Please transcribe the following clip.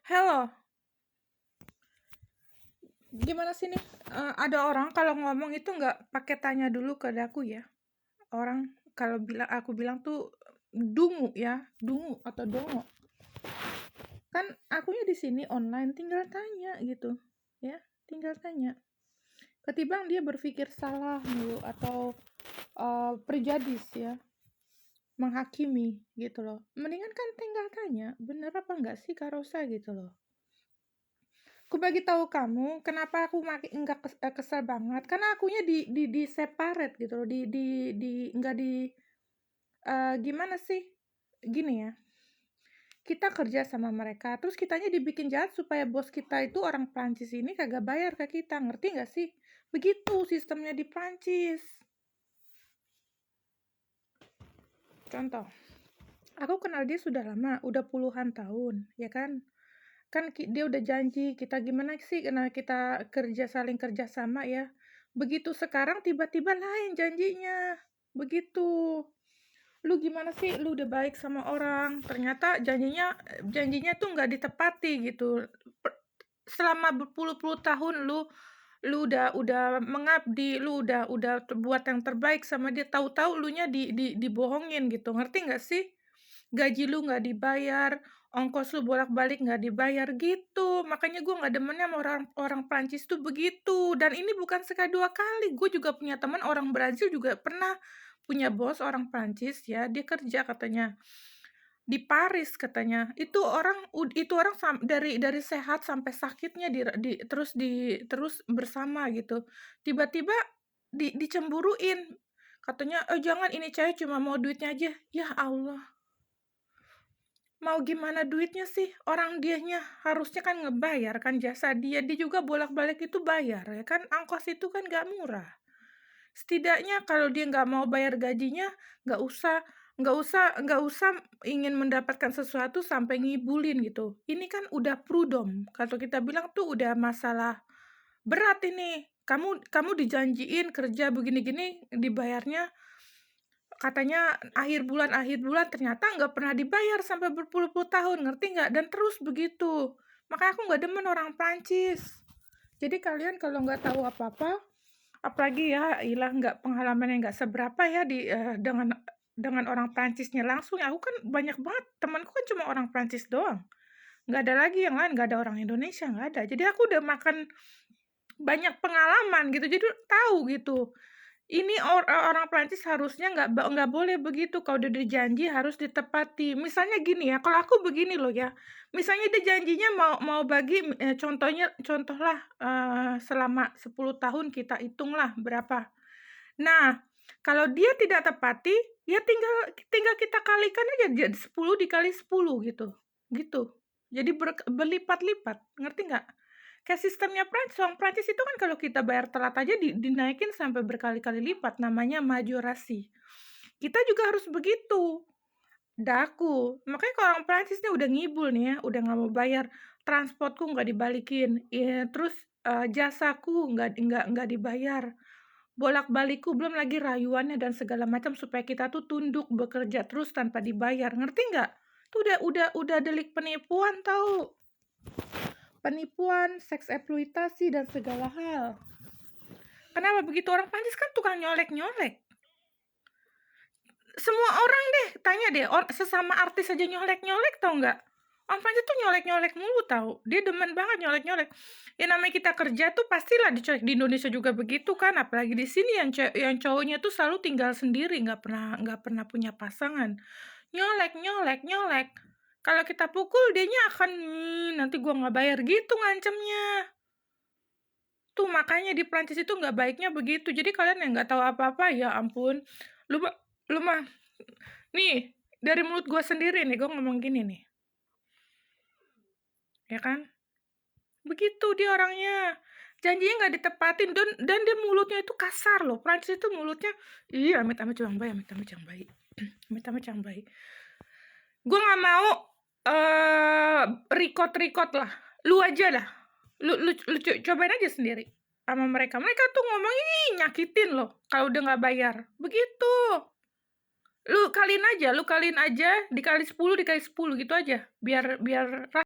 Hello, gimana sih nih? Ada orang kalau ngomong itu nggak pakai tanya dulu ke aku ya. Orang kalau aku bilang tuh dungu ya, dungu atau dongo. Kan akunya di sini online, tinggal tanya gitu, ya, tinggal tanya. Ketimbang dia berpikir salah dulu atau prejudis ya, menghakimi gitu loh. Mendingan kan tinggal tanya, bener apa nggak sih Kak Rosa gitu loh. Aku bagi tahu kamu kenapa aku makin enggak kesel banget, karena akunya di separate gitu loh, di enggak di gimana sih, gini ya, kita kerja sama mereka, terus kitanya dibikin jahat supaya bos kita itu orang Prancis ini kagak bayar ke kita, ngerti nggak sih? Begitu sistemnya di Prancis. Contoh, aku kenal dia sudah lama, udah puluhan tahun, ya kan? Dia udah janji kita gimana sih karena kita saling kerja sama ya. Begitu sekarang tiba-tiba lain janjinya. Begitu. Lu gimana sih? Lu udah baik sama orang, ternyata janjinya tuh nggak ditepati gitu. Selama berpuluh-puluh tahun lu udah mengabdi, lu udah buat yang terbaik sama dia, tahu-tahu lunya dibohongin gitu. Ngerti nggak sih? Gaji lu nggak dibayar, ongkos lu bolak-balik nggak dibayar gitu. Makanya gue nggak demennya sama orang Prancis tuh begitu. Dan ini bukan sekali dua kali. Gue juga punya teman orang Brazil juga pernah punya bos orang Prancis ya. Dia kerja katanya di Paris katanya. Itu orang dari sehat sampai sakitnya terus bersama gitu. Tiba-tiba dicemburuin. Katanya, "Oh jangan, ini cewek cuma mau duitnya aja." Ya Allah. Mau gimana duitnya sih? Orang dianya harusnya kan ngebayar kan jasa dia juga bolak-balik itu bayar ya kan, ongkos itu kan nggak murah. Setidaknya kalau dia nggak mau bayar gajinya, nggak usah ingin mendapatkan sesuatu sampai ngibulin gitu. Ini kan udah prudom, kalau kita bilang tuh udah masalah berat ini. Kamu dijanjiin kerja begini-gini, dibayarnya katanya akhir bulan, ternyata nggak pernah dibayar sampai berpuluh-puluh tahun, ngerti nggak? Dan terus begitu. Makanya aku nggak demen orang Prancis. Jadi kalian kalau nggak tahu apa-apa, apalagi ya ilah nggak pengalaman yang nggak seberapa ya dengan orang Prancisnya langsung. Aku kan banyak banget, temanku kan cuma orang Prancis doang. Nggak ada lagi yang lain, nggak ada orang Indonesia, nggak ada. Jadi aku udah makan banyak pengalaman gitu, jadi tahu gitu. Ini orang Prancis harusnya nggak boleh begitu, kalau udah dijanji harus ditepati. Misalnya gini ya, kalau aku begini loh ya, misalnya dia janjinya mau bagi, contohlah, selama 10 tahun kita hitunglah berapa. Nah, kalau dia tidak tepati, ya tinggal kita kalikan aja, 10 dikali 10 gitu, gitu. Jadi berlipat-lipat, ngerti nggak? Kayak sistemnya orang Prancis itu kan kalau kita bayar telat aja dinaikin sampai berkali-kali lipat, namanya majorasi. Kita juga harus begitu, daku. Makanya kalau orang Prancis nih udah ngibul nih ya, udah nggak mau bayar, transportku nggak dibalikin, ya, terus jasaku nggak dibayar, bolak-balikku, belum lagi rayuannya dan segala macam supaya kita tuh tunduk bekerja terus tanpa dibayar, ngerti nggak? Itu udah delik penipuan tahu. Penipuan, seks eksploitasi, dan segala hal. Kenapa begitu? Orang Prancis kan tukang nyolek-nyolek. Semua orang deh, tanya deh, sesama artis aja nyolek-nyolek tau nggak? Orang Prancis tuh nyolek-nyolek mulu tau. Dia demen banget nyolek-nyolek. Ya namanya kita kerja tuh pastilah dicolek. Di Indonesia juga begitu kan, apalagi di sini yang cowoknya tuh selalu tinggal sendiri, nggak pernah punya pasangan. Nyolek. Kalau kita pukul, dianya akan nanti gua nggak bayar gitu ngancemnya. Tuh makanya di Prancis itu nggak baiknya begitu. Jadi kalian yang nggak tahu apa-apa, ya ampun. Lu mah nih, dari mulut gue sendiri nih, gue ngomong gini nih. Ya kan? Begitu dia orangnya. Janjinya nggak ditepatin, dan dia mulutnya itu kasar loh. Prancis itu mulutnya, iya amit-amit cang bayi. Amit-amit cang bayi. Gue nggak mau record lah. Lu aja dah. Lu cobain aja sendiri sama mereka. Mereka tuh ngomongnya nyakitin loh kalau udah nggak bayar. Begitu. Lu kaliin aja, dikali 10 gitu aja. Biar